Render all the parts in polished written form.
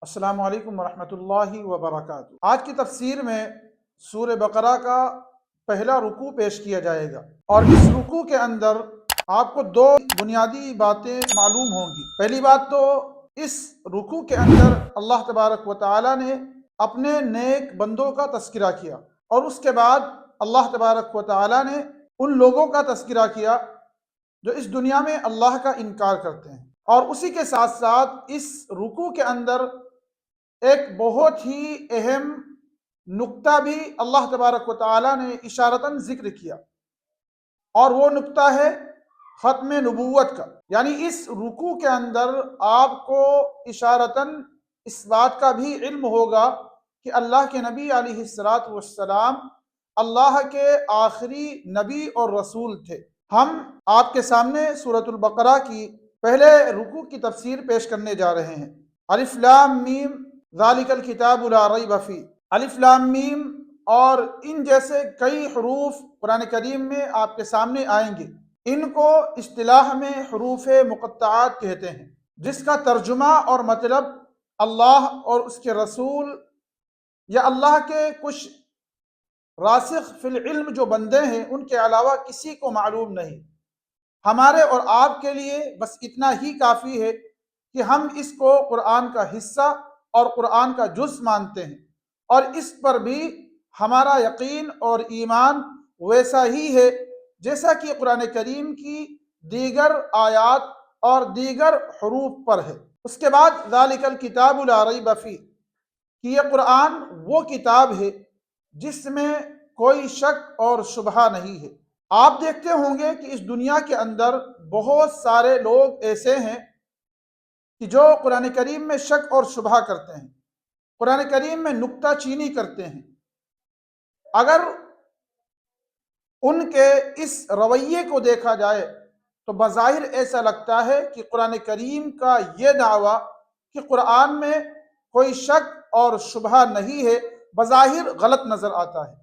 السلام علیکم ورحمۃ اللہ وبرکاتہ۔ آج کی تفسیر میں سورہ بقرہ کا پہلا رکوع پیش کیا جائے گا، اور اس رکوع کے اندر آپ کو دو بنیادی باتیں معلوم ہوں گی۔ پہلی بات تو اس رکوع کے اندر اللہ تبارک و تعالی نے اپنے نیک بندوں کا تذکرہ کیا، اور اس کے بعد اللہ تبارک و تعالی نے ان لوگوں کا تذکرہ کیا جو اس دنیا میں اللہ کا انکار کرتے ہیں۔ اور اسی کے ساتھ ساتھ اس رکوع کے اندر ایک بہت ہی اہم نقطہ بھی اللہ تبارک و تعالی نے اشارتاً ذکر کیا، اور وہ نقطہ ہے ختم نبوت کا۔ یعنی اس رکوع کے اندر آپ کو اشارتاً اس بات کا بھی علم ہوگا کہ اللہ کے نبی علیہ السلام اللہ کے آخری نبی اور رسول تھے۔ ہم آپ کے سامنے سورۃ البقرہ کی پہلے رکوع کی تفسیر پیش کرنے جا رہے ہیں۔ الف لام میم ذالک الکتاب لا ریب فیہ۔ الف لام میم اور ان جیسے کئی حروف قرآن کریم میں آپ کے سامنے آئیں گے۔ ان کو اصطلاح میں حروف مقطعات کہتے ہیں، جس کا ترجمہ اور مطلب اللہ اور اس کے رسول یا اللہ کے کچھ راسخ فی العلم جو بندے ہیں ان کے علاوہ کسی کو معلوم نہیں۔ ہمارے اور آپ کے لیے بس اتنا ہی کافی ہے کہ ہم اس کو قرآن کا حصہ اور قرآن کا جز مانتے ہیں، اور اس پر بھی ہمارا یقین اور ایمان ویسا ہی ہے جیسا کہ قرآن کریم کی دیگر آیات اور دیگر حروف پر ہے۔ اس کے بعد ذالک الکتاب لا ریب فیہ، کہ یہ قرآن وہ کتاب ہے جس میں کوئی شک اور شبہ نہیں ہے۔ آپ دیکھتے ہوں گے کہ اس دنیا کے اندر بہت سارے لوگ ایسے ہیں کہ جو قرآن کریم میں شک اور شبہ کرتے ہیں، قرآن کریم میں نکتہ چینی کرتے ہیں۔ اگر ان کے اس رویے کو دیکھا جائے تو بظاہر ایسا لگتا ہے کہ قرآن کریم کا یہ دعویٰ کہ قرآن میں کوئی شک اور شبہ نہیں ہے بظاہر غلط نظر آتا ہے،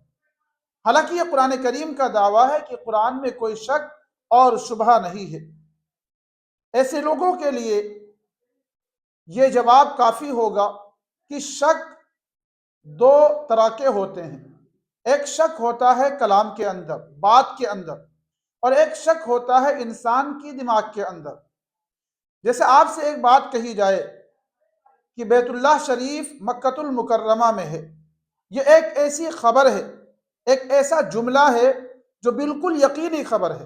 حالانکہ یہ قرآن کریم کا دعویٰ ہے کہ قرآن میں کوئی شک اور شبہ نہیں ہے۔ ایسے لوگوں کے لیے یہ جواب کافی ہوگا کہ شک دو طرح کے ہوتے ہیں۔ ایک شک ہوتا ہے کلام کے اندر، بات کے اندر، اور ایک شک ہوتا ہے انسان کی دماغ کے اندر۔ جیسے آپ سے ایک بات کہی جائے کہ بیت اللہ شریف مکۃ المکرمہ میں ہے، یہ ایک ایسی خبر ہے، ایک ایسا جملہ ہے جو بالکل یقینی خبر ہے۔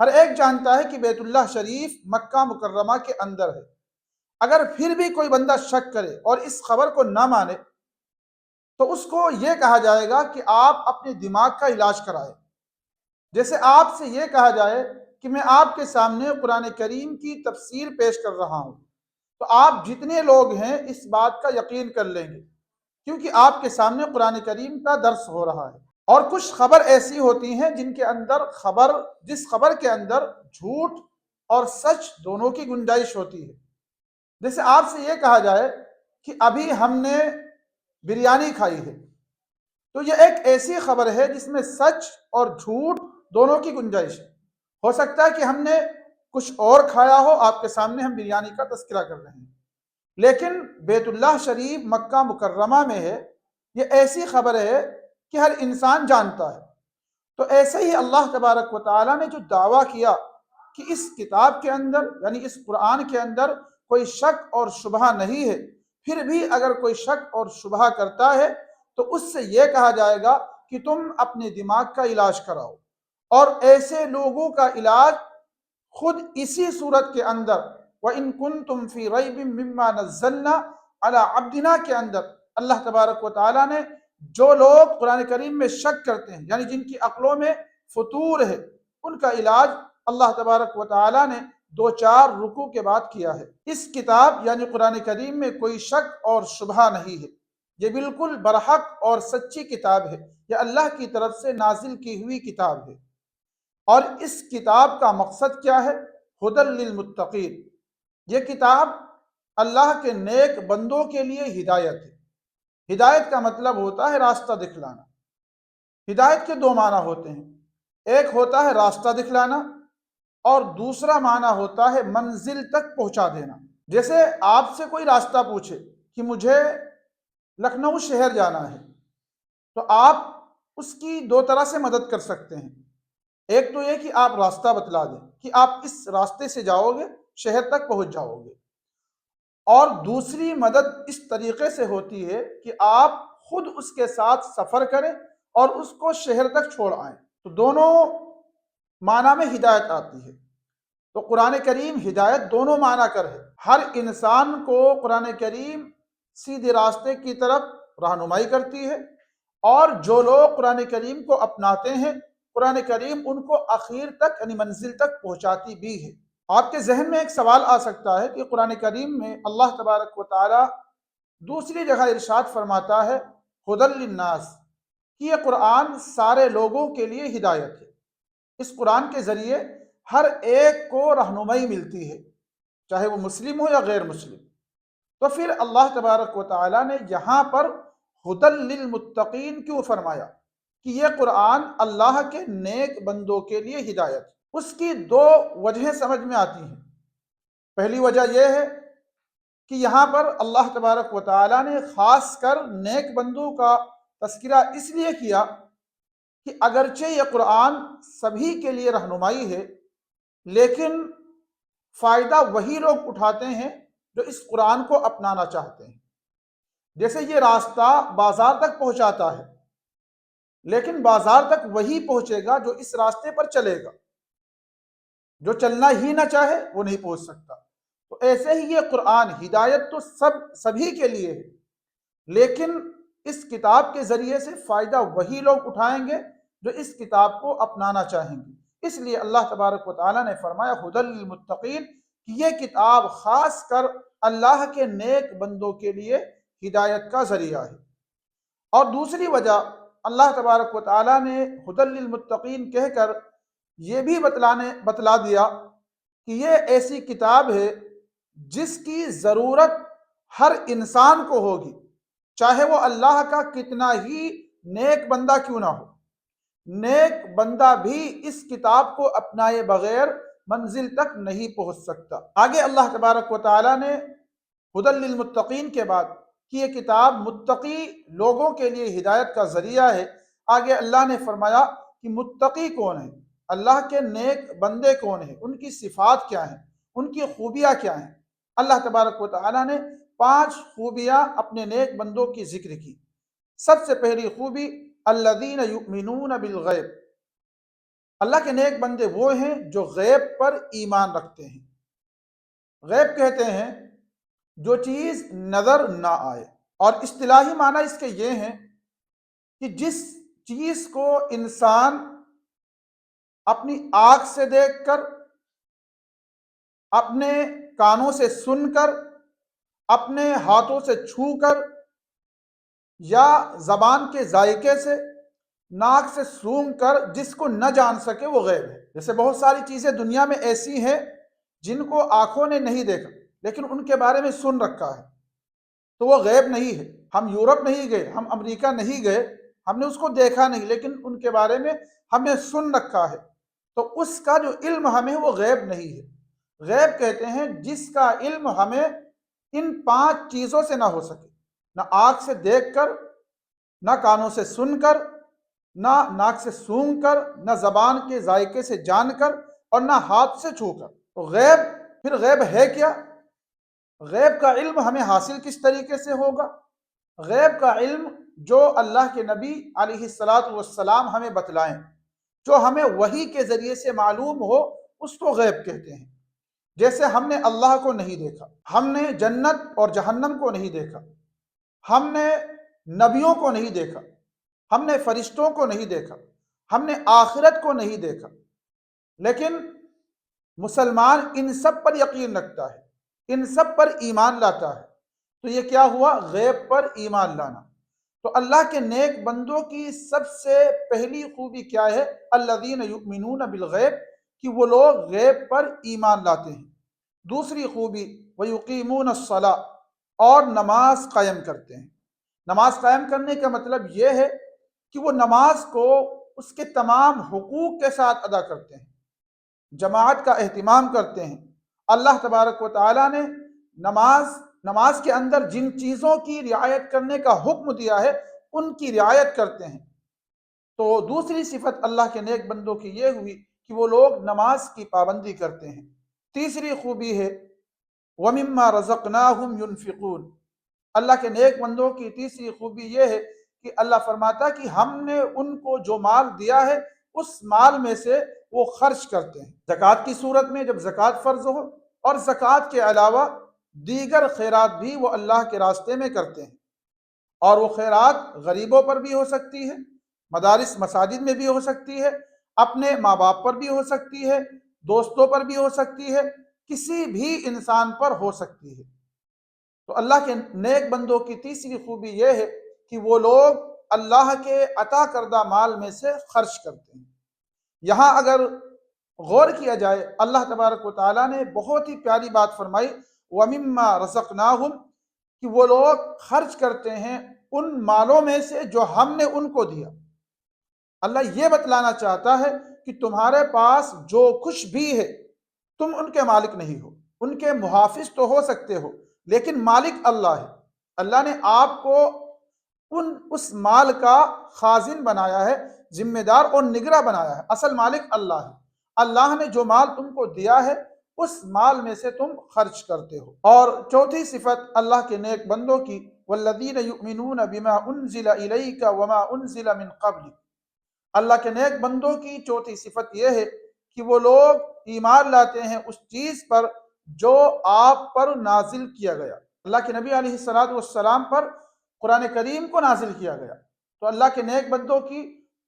ہر ایک جانتا ہے کہ بیت اللہ شریف مکہ مکرمہ کے اندر ہے۔ اگر پھر بھی کوئی بندہ شک کرے اور اس خبر کو نہ مانے تو اس کو یہ کہا جائے گا کہ آپ اپنے دماغ کا علاج کرائیں۔ جیسے آپ سے یہ کہا جائے کہ میں آپ کے سامنے قرآن کریم کی تفسیر پیش کر رہا ہوں، تو آپ جتنے لوگ ہیں اس بات کا یقین کر لیں گے، کیونکہ آپ کے سامنے قرآن کریم کا درس ہو رہا ہے۔ اور کچھ خبر ایسی ہوتی ہیں جن کے اندر جس خبر کے اندر جھوٹ اور سچ دونوں کی گنجائش ہوتی ہے۔ جیسے آپ سے یہ کہا جائے کہ ابھی ہم نے بریانی کھائی ہے، تو یہ ایک ایسی خبر ہے جس میں سچ اور جھوٹ دونوں کی گنجائش ہے۔ ہو سکتا ہے کہ ہم نے کچھ اور کھایا ہو، آپ کے سامنے ہم بریانی کا تذکرہ کر رہے ہیں، لیکن بیت اللہ شریف مکہ مکرمہ میں ہے، یہ ایسی خبر ہے کہ ہر انسان جانتا ہے۔ تو ایسے ہی اللہ تبارک و تعالیٰ نے جو دعویٰ کیا کہ اس کتاب کے اندر یعنی اس قرآن کے اندر کوئی شک اور شبہ نہیں ہے، پھر بھی اگر کوئی شک اور شبہ کرتا ہے تو اس سے یہ کہا جائے گا کہ تم اپنے دماغ کا علاج کراؤ۔ اور ایسے لوگوں کا علاج خود اسی صورت کے اندر وَإِن كُنتُمْ فِي رَيْبٍ مِّمَّا نَزَّلْنَا عَلَىٰ عَبْدِنَا کے اندر اللہ تبارک و تعالیٰ نے جو لوگ قرآن کریم میں شک کرتے ہیں، یعنی جن کی عقلوں میں فطور ہے، ان کا علاج اللہ تبارک و تعالیٰ نے 2-4 رکوع کے بعد کیا ہے۔ اس کتاب یعنی قرآن کریم میں کوئی شک اور شبہ نہیں ہے، یہ بالکل برحق اور سچی کتاب ہے، یہ اللہ کی طرف سے نازل کی ہوئی کتاب ہے۔ اور اس کتاب کا مقصد کیا ہے؟ ھدی للمتقین، یہ کتاب اللہ کے نیک بندوں کے لیے ہدایت ہے۔ ہدایت کا مطلب ہوتا ہے راستہ دکھلانا۔ ہدایت کے 2 معنی ہوتے ہیں، ایک ہوتا ہے راستہ دکھلانا اور دوسرا معنی ہوتا ہے منزل تک پہنچا دینا۔ جیسے آپ سے کوئی راستہ پوچھے کہ مجھے لکھنؤ شہر جانا ہے، تو آپ اس کی دو طرح سے مدد کر سکتے ہیں۔ ایک تو یہ کہ آپ راستہ بتلا دیں کہ آپ اس راستے سے جاؤ گے، شہر تک پہنچ جاؤ گے، اور دوسری مدد اس طریقے سے ہوتی ہے کہ آپ خود اس کے ساتھ سفر کریں اور اس کو شہر تک چھوڑ آئیں۔ تو دونوں معنی میں ہدایت آتی ہے۔ تو قرآن کریم ہدایت دونوں معنی کر ہے۔ ہر انسان کو قرآن کریم سیدھے راستے کی طرف رہنمائی کرتی ہے، اور جو لوگ قرآن کریم کو اپناتے ہیں، قرآن کریم ان کو اخیر تک یعنی منزل تک پہنچاتی بھی ہے۔ آپ کے ذہن میں ایک سوال آ سکتا ہے کہ قرآن کریم میں اللہ تبارک و تعالی دوسری جگہ ارشاد فرماتا ہے ہدی للناس، کہ یہ قرآن سارے لوگوں کے لیے ہدایت ہے، اس قرآن کے ذریعے ہر ایک کو رہنمائی ملتی ہے، چاہے وہ مسلم ہو یا غیر مسلم۔ تو پھر اللہ تبارک و تعالی نے یہاں پر ہدی للمتقین کیوں فرمایا کہ یہ قرآن اللہ کے نیک بندوں کے لیے ہدایت؟ اس کی دو وجہیں سمجھ میں آتی ہیں۔ پہلی وجہ یہ ہے کہ یہاں پر اللہ تبارک و تعالی نے خاص کر نیک بندوں کا تذکرہ اس لیے کیا کہ اگرچہ یہ قرآن سبھی کے لیے رہنمائی ہے، لیکن فائدہ وہی لوگ اٹھاتے ہیں جو اس قرآن کو اپنانا چاہتے ہیں۔ جیسے یہ راستہ بازار تک پہنچاتا ہے، لیکن بازار تک وہی پہنچے گا جو اس راستے پر چلے گا، جو چلنا ہی نہ چاہے وہ نہیں پہنچ سکتا۔ تو ایسے ہی یہ قرآن ہدایت تو سبھی کے لیے ہے، لیکن اس کتاب کے ذریعے سے فائدہ وہی لوگ اٹھائیں گے جو اس کتاب کو اپنانا چاہیں گے۔ اس لیے اللہ تبارک و تعالیٰ نے فرمایا ہدی للمتقین کہ یہ کتاب خاص کر اللہ کے نیک بندوں کے لیے ہدایت کا ذریعہ ہے۔ اور دوسری وجہ اللہ تبارک و تعالیٰ نے ہدی للمتقین کہہ کر یہ بھی بتلا دیا کہ یہ ایسی کتاب ہے جس کی ضرورت ہر انسان کو ہوگی، چاہے وہ اللہ کا کتنا ہی نیک بندہ کیوں نہ ہو۔ نیک بندہ بھی اس کتاب کو اپنائے بغیر منزل تک نہیں پہنچ سکتا۔ آگے اللہ تبارک و تعالیٰ نے ہدی للمتقین کے بعد کہ یہ کتاب متقی لوگوں کے لیے ہدایت کا ذریعہ ہے، آگے اللہ نے فرمایا کہ متقی کون ہے، اللہ کے نیک بندے کون ہیں، ان کی صفات کیا ہیں، ان کی خوبیاں کیا ہیں۔ اللہ تبارک و تعالیٰ نے 5 خوبیاں اپنے نیک بندوں کی ذکر کی۔ سب سے پہلی خوبی الذین یؤمنون بالغیب، اللہ کے نیک بندے وہ ہیں جو غیب پر ایمان رکھتے ہیں۔ غیب کہتے ہیں جو چیز نظر نہ آئے، اور اصطلاحی معنی اس کے یہ ہیں کہ جس چیز کو انسان اپنی آنکھ سے دیکھ کر، اپنے کانوں سے سن کر، اپنے ہاتھوں سے چھو کر، یا زبان کے ذائقے سے، ناک سے سونگھ کر جس کو نہ جان سکے وہ غیب ہے۔ جیسے بہت ساری چیزیں دنیا میں ایسی ہیں جن کو آنکھوں نے نہیں دیکھا لیکن ان کے بارے میں سن رکھا ہے، تو وہ غیب نہیں ہے۔ ہم یورپ نہیں گئے، ہم امریکہ نہیں گئے، ہم نے اس کو دیکھا نہیں، لیکن ان کے بارے میں ہم نے سن رکھا ہے، تو اس کا جو علم ہمیں وہ غیب نہیں ہے۔ غیب کہتے ہیں جس کا علم ہمیں ان 5 چیزوں سے نہ ہو سکے، نہ آنکھ سے دیکھ کر، نہ کانوں سے سن کر، نہ ناک سے سونگھ کر، نہ زبان کے ذائقے سے جان کر، اور نہ ہاتھ سے چھو کر۔ تو غیب، پھر غیب ہے کیا؟ غیب کا علم ہمیں حاصل کس طریقے سے ہوگا؟ غیب کا علم جو اللہ کے نبی علیہ السلام ہمیں بتلائیں، جو ہمیں وحی کے ذریعے سے معلوم ہو، اس کو غیب کہتے ہیں۔ جیسے ہم نے اللہ کو نہیں دیکھا، ہم نے جنت اور جہنم کو نہیں دیکھا، ہم نے نبیوں کو نہیں دیکھا، ہم نے فرشتوں کو نہیں دیکھا، ہم نے آخرت کو نہیں دیکھا، لیکن مسلمان ان سب پر یقین رکھتا ہے، ان سب پر ایمان لاتا ہے۔ تو یہ کیا ہوا؟ غیب پر ایمان لانا۔ تو اللہ کے نیک بندوں کی سب سے پہلی خوبی کیا ہے؟ الذین یؤمنون بالغیب، کہ وہ لوگ غیب پر ایمان لاتے ہیں۔ دوسری خوبی ویقیمون الصلاۃ، اور نماز قائم کرتے ہیں۔ نماز قائم کرنے کا مطلب یہ ہے کہ وہ نماز کو اس کے تمام حقوق کے ساتھ ادا کرتے ہیں، جماعت کا اہتمام کرتے ہیں۔ اللہ تبارک و تعالیٰ نے نماز نماز کے اندر جن چیزوں کی رعایت کرنے کا حکم دیا ہے ان کی رعایت کرتے ہیں۔ تو دوسری صفت اللہ کے نیک بندوں کی یہ ہوئی کہ وہ لوگ نماز کی پابندی کرتے ہیں۔ تیسری خوبی ہے وَمِمَّا رَزَقْنَاهُمْ يُنْفِقُونَ، اللہ کے نیک بندوں کی تیسری خوبی یہ ہے کہ اللہ فرماتا کہ ہم نے ان کو جو مال دیا ہے اس مال میں سے وہ خرچ کرتے ہیں۔ زکوٰۃ کی صورت میں جب زکوٰۃ فرض ہو، اور زکوٰۃ کے علاوہ دیگر خیرات بھی وہ اللہ کے راستے میں کرتے ہیں، اور وہ خیرات غریبوں پر بھی ہو سکتی ہے، مدارس مساجد میں بھی ہو سکتی ہے، اپنے ماں باپ پر بھی ہو سکتی ہے، دوستوں پر بھی ہو سکتی ہے، کسی بھی انسان پر ہو سکتی ہے۔ تو اللہ کے نیک بندوں کی تیسری خوبی یہ ہے کہ وہ لوگ اللہ کے عطا کردہ مال میں سے خرچ کرتے ہیں۔ یہاں اگر غور کیا جائے، اللہ تبارک و تعالیٰ نے بہت ہی پیاری بات فرمائی وَمِمَّا رَزَقْنَاهُمْ، کہ وہ لوگ خرچ کرتے ہیں ان مالوں میں سے جو ہم نے ان کو دیا۔ اللہ یہ بتلانا چاہتا ہے کہ تمہارے پاس جو کچھ بھی ہے تم ان کے مالک نہیں ہو، ان کے محافظ تو ہو سکتے ہو لیکن مالک اللہ ہے۔ اللہ نے آپ کو اس مال کا خازن بنایا ہے، ذمہ دار اور نگراں بنایا ہے، اصل مالک اللہ ہے۔ اللہ نے جو مال تم کو دیا ہے اس مال میں سے تم خرچ کرتے ہو۔ اور چوتھی صفت اللہ کے نیک بندوں کی وَالَّذِينَ يُؤْمِنُونَ بِمَا أُنزِلَ إِلَيْكَ وَمَا أُنزِلَ مِن قَبْلِكَ، اللہ کے نیک بندوں کی چوتھی صفت یہ ہے کہ وہ لوگ ایمان لاتے ہیں اس چیز پر جو آپ پر نازل کیا گیا۔ اللہ کے نبی علیہ السلام پر قرآن کریم کو نازل کیا گیا۔ تو اللہ کے نیک بندوں کی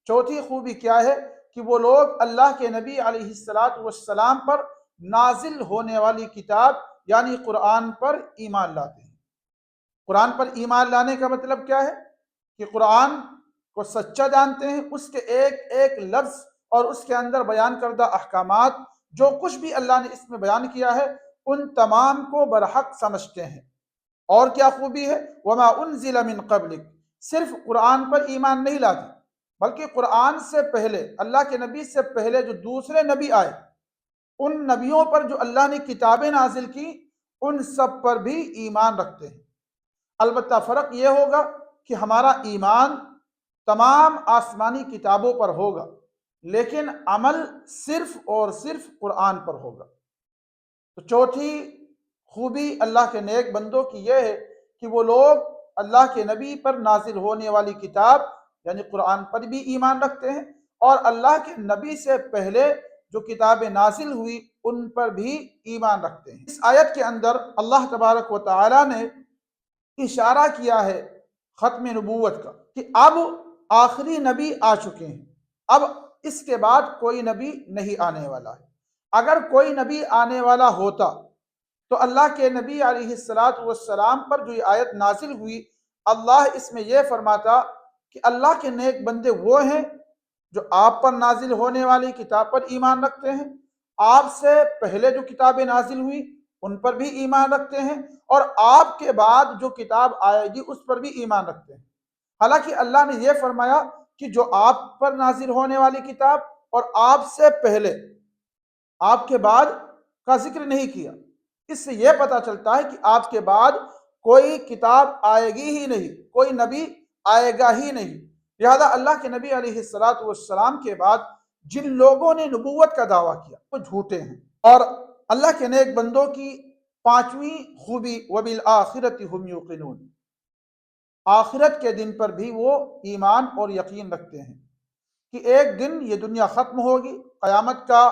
چوتھی خوبی کیا ہے کہ وہ لوگ اللہ کے نبی علیہ السلام پر نازل ہونے والی کتاب یعنی قرآن پر ایمان لاتے ہیں۔ قرآن پر ایمان لانے کا مطلب کیا ہے کہ قرآن کو سچا جانتے ہیں، اس کے ایک ایک لفظ اور اس کے اندر بیان کردہ احکامات، جو کچھ بھی اللہ نے اس میں بیان کیا ہے ان تمام کو برحق سمجھتے ہیں۔ اور کیا خوبی ہے وما انزل من قبلک، صرف قرآن پر ایمان نہیں لاتے بلکہ قرآن سے پہلے اللہ کے نبی سے پہلے جو دوسرے نبی آئے ان نبیوں پر جو اللہ نے کتابیں نازل کی ان سب پر بھی ایمان رکھتے ہیں۔ البتہ فرق یہ ہوگا کہ ہمارا ایمان تمام آسمانی کتابوں پر ہوگا لیکن عمل صرف اور صرف قرآن پر ہوگا۔ تو چوتھی خوبی اللہ کے نیک بندوں کی یہ ہے کہ وہ لوگ اللہ کے نبی پر نازل ہونے والی کتاب یعنی قرآن پر بھی ایمان رکھتے ہیں، اور اللہ کے نبی سے پہلے جو کتابیں نازل ہوئی ان پر بھی ایمان رکھتے ہیں۔ اس آیت کے اندر اللہ تبارک و تعالی نے اشارہ کیا ہے ختم نبوت کا، کہ اب آخری نبی آ چکے ہیں، اب اس کے بعد کوئی نبی نہیں آنے والا ہے۔ اگر کوئی نبی آنے والا ہوتا تو اللہ کے نبی علیہ السلام پر جو یہ آیت نازل ہوئی، اللہ اس میں یہ فرماتا کہ اللہ کے نیک بندے وہ ہیں جو آپ پر نازل ہونے والی کتاب پر ایمان رکھتے ہیں، آپ سے پہلے جو کتابیں نازل ہوئی ان پر بھی ایمان رکھتے ہیں، اور آپ کے بعد جو کتاب آئے گی اس پر بھی ایمان رکھتے ہیں۔ حالانکہ اللہ نے یہ فرمایا کہ جو آپ پر نازل ہونے والی کتاب اور آپ سے پہلے آپ کے بعد کا ذکر نہیں کیا، اس سے یہ پتہ چلتا ہے کہ آپ کے بعد کوئی کتاب آئے گی ہی نہیں، کوئی نبی آئے گا ہی نہیں۔ لہذا اللہ کے نبی علیہ السلام کے بعد جن لوگوں نے نبوت کا دعویٰ کیا وہ جھوٹے ہیں۔ اور اللہ کے نیک بندوں کی پانچویں خوبی وَبِالْآخِرَةِ هُمْ يُوقِنُونَ، آخرت کے دن پر بھی وہ ایمان اور یقین رکھتے ہیں کہ ایک دن یہ دنیا ختم ہوگی، قیامت کا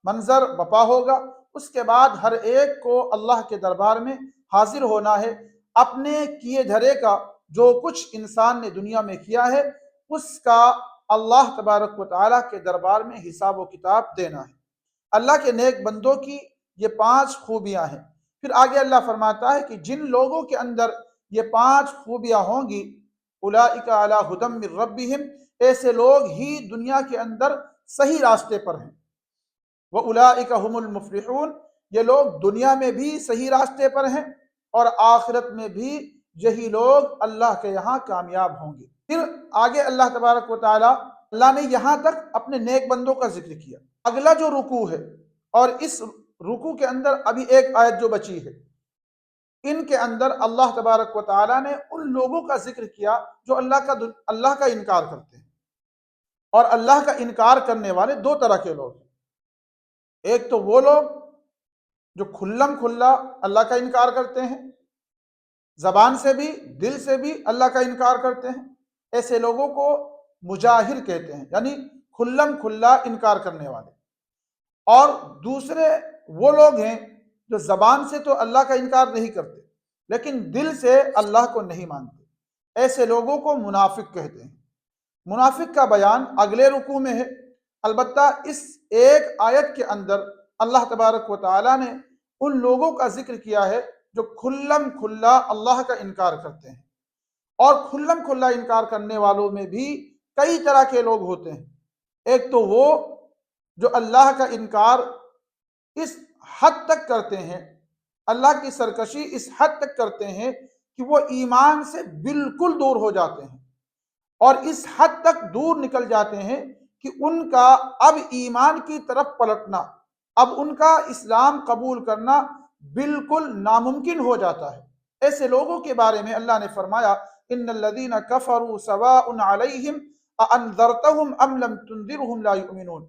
منظر بپا ہوگا، اس کے بعد ہر ایک کو اللہ کے دربار میں حاضر ہونا ہے، اپنے کیے دھرے کا جو کچھ انسان نے دنیا میں کیا ہے اس کا اللہ تبارک و تعالیٰ کے دربار میں حساب و کتاب دینا ہے۔ اللہ کے نیک بندوں کی یہ پانچ خوبیاں ہیں۔ پھر آگے اللہ فرماتا ہے کہ جن لوگوں کے اندر یہ پانچ خوبیاں ہوں گی اولئک علی ھدی من ربہم، ایسے لوگ ہی دنیا کے اندر صحیح راستے پر ہیں۔ وَأُولَئِكَ هُمُ الْمُفْلِحُونَ، یہ لوگ دنیا میں بھی صحیح راستے پر ہیں اور آخرت میں بھی یہی لوگ اللہ کے یہاں کامیاب ہوں گے۔ پھر آگے اللہ تبارک و تعالی اللہ نے یہاں تک اپنے نیک بندوں کا ذکر کیا۔ اگلا جو رکوع ہے، اور اس رکوع کے اندر ابھی ایک آیت جو بچی ہے ان کے اندر اللہ تبارک و تعالیٰ نے ان لوگوں کا ذکر کیا جو اللہ کا انکار کرتے ہیں۔ اور اللہ کا انکار کرنے والے دو طرح کے لوگ ہیں۔ ایک تو وہ لوگ جو کھلم کھلا اللہ کا انکار کرتے ہیں، زبان سے بھی دل سے بھی اللہ کا انکار کرتے ہیں، ایسے لوگوں کو مجاہر کہتے ہیں، یعنی کھلم کھلا انکار کرنے والے۔ اور دوسرے وہ لوگ ہیں جو زبان سے تو اللہ کا انکار نہیں کرتے لیکن دل سے اللہ کو نہیں مانتے، ایسے لوگوں کو منافق کہتے ہیں۔ منافق کا بیان اگلے رکوع میں ہے، البتہ اس ایک آیت کے اندر اللہ تبارک و تعالیٰ نے ان لوگوں کا ذکر کیا ہے جو کھلم کھلا اللہ کا انکار کرتے ہیں۔ اور کھلم کھلا انکار کرنے والوں میں بھی کئی طرح کے لوگ ہوتے ہیں۔ ایک تو وہ جو اللہ کا انکار اس حد تک کرتے ہیں، اللہ کی سرکشی اس حد تک کرتے ہیں کہ وہ ایمان سے بالکل دور ہو جاتے ہیں، اور اس حد تک دور نکل جاتے ہیں کہ ان کا اب ایمان کی طرف پلٹنا، اب ان کا اسلام قبول کرنا بالکل ناممکن ہو جاتا ہے۔ ایسے لوگوں کے بارے میں اللہ نے فرمایا ان الذین کفروا سواء علیہم اانذرتہم ام لم تنذرہم لا یؤمنون،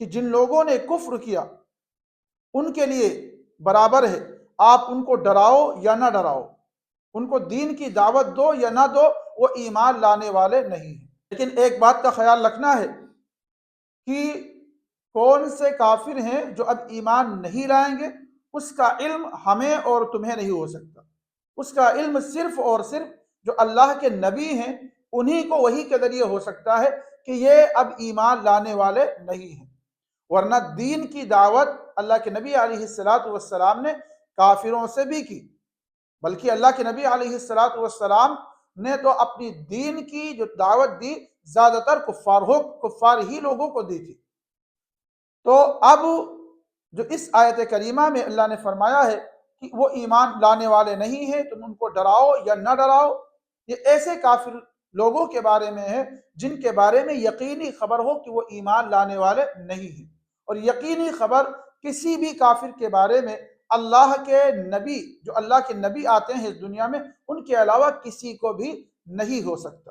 کہ جن لوگوں نے کفر کیا ان کے لیے برابر ہے، آپ ان کو ڈراؤ یا نہ ڈراؤ، ان کو دین کی دعوت دو یا نہ دو، وہ ایمان لانے والے نہیں ہیں۔ لیکن ایک بات کا خیال رکھنا ہے کہ کون سے کافر ہیں جو اب ایمان نہیں لائیں گے، اس کا علم ہمیں اور تمہیں نہیں ہو سکتا۔ اس کا علم صرف اور صرف جو اللہ کے نبی ہیں انہی کو وحی کے ذریعے ہو سکتا ہے کہ یہ اب ایمان لانے والے نہیں ہیں، ورنہ دین کی دعوت اللہ کے نبی علیہ السلام نے کافروں سے بھی کی، بلکہ اللہ کے نبی علیہ السلام نے تو اپنی دین کی جو دعوت دی زیادہ تر کفار ہی لوگوں کو دی تھی۔ تو اب جو اس آیت کریمہ میں اللہ نے فرمایا ہے کہ وہ ایمان لانے والے نہیں ہیں، تم ان کو ڈراؤ یا نہ ڈراؤ، یہ ایسے کافر لوگوں کے بارے میں ہے جن کے بارے میں یقینی خبر ہو کہ وہ ایمان لانے والے نہیں ہیں۔ اور یقینی خبر کسی بھی کافر کے بارے میں اللہ کے نبی، جو اللہ کے نبی آتے ہیں اس دنیا میں، ان کے علاوہ کسی کو بھی نہیں ہو سکتا۔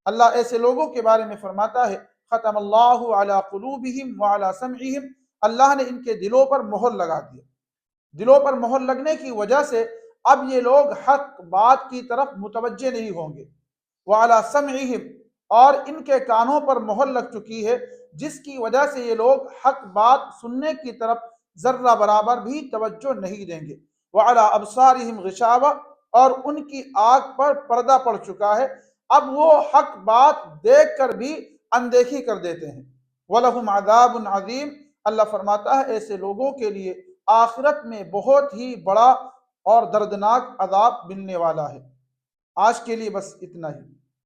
اللہ ایسے لوگوں کے بارے میں فرماتا ہے ختم اللہ علی قلوبہم وعلی سمعہم، اللہ نے ان کے دلوں پر مہر لگا دیا۔ دلوں پر مہر لگنے کی وجہ سے اب یہ لوگ حق بات کی طرف متوجہ نہیں ہوں گے۔ وعلی سمعہم، اور ان کے کانوں پر مہر لگ چکی ہے جس کی وجہ سے یہ لوگ حق بات سننے کی طرف ذرہ برابر بھی توجہ نہیں دیں گے۔ وعلی ابصارہم غشاوہ، اور ان کی آنکھ پر پردہ پڑ چکا ہے، اب وہ حق بات دیکھ کر بھی اندیکھی کر دیتے ہیں۔ وَلَهُمْ عَذَابٌ عَظِيمٌ، اللہ فرماتا ہے ایسے لوگوں کے لیے آخرت میں بہت ہی بڑا اور دردناک عذاب ملنے والا ہے۔ آج کے لیے بس اتنا ہی۔